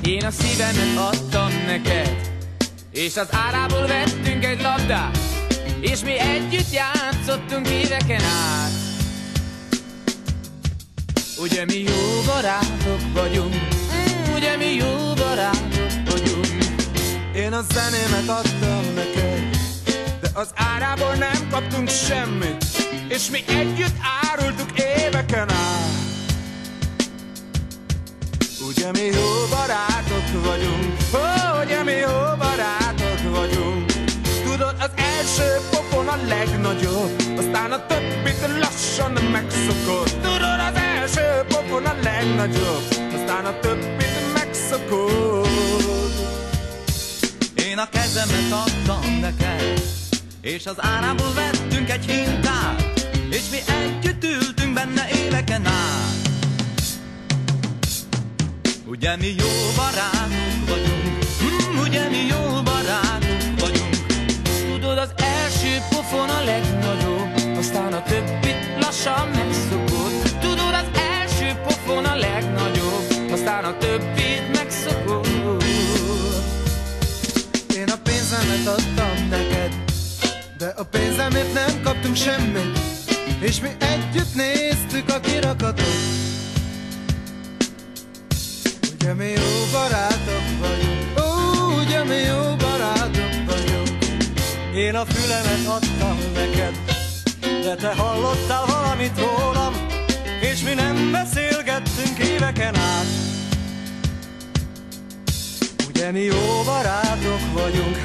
Én a szívemet adtam neked, és az árából vettünk egy labdát, és mi együtt játszottunk éveken át. Ugye mi jó barátok vagyunk, ugye mi jó barátok vagyunk. Én a zenémet adtam neked, de az árából nem kaptunk semmit, és mi együtt árultuk éveken át. Ugye mi jó barátok vagyunk, ugye mi jó barátok vagyunk. Tudod, az első pofon a legnagyobb, aztán a többit lassan megszokod. Tudod, az első pofon a legnagyobb, aztán a többit megszokod. Én a kezemet adtam neked, és az árából vettünk egy hintát, és mi együtt ültünk benne éveken át. Ugye mi jó barátok vagyunk, ugye mi jó barátok vagyunk. Tudod, az első pofon a legnagyobb, aztán a többit lassan megszokod. Tudod, az első pofon a legnagyobb, aztán a többit megszokod. Én a pénzemet adtam neked, de a pénzemért nem kaptunk semmit, és mi együtt néztük a kirakatot. Ugye mi jó barátok vagyunk, ugye mi jó barátok vagyunk. Én a fülemet adtam neked, de te hallottál valamit rólam, és mi nem beszélgettünk éveken át. Ugye mi jó barátok vagyunk,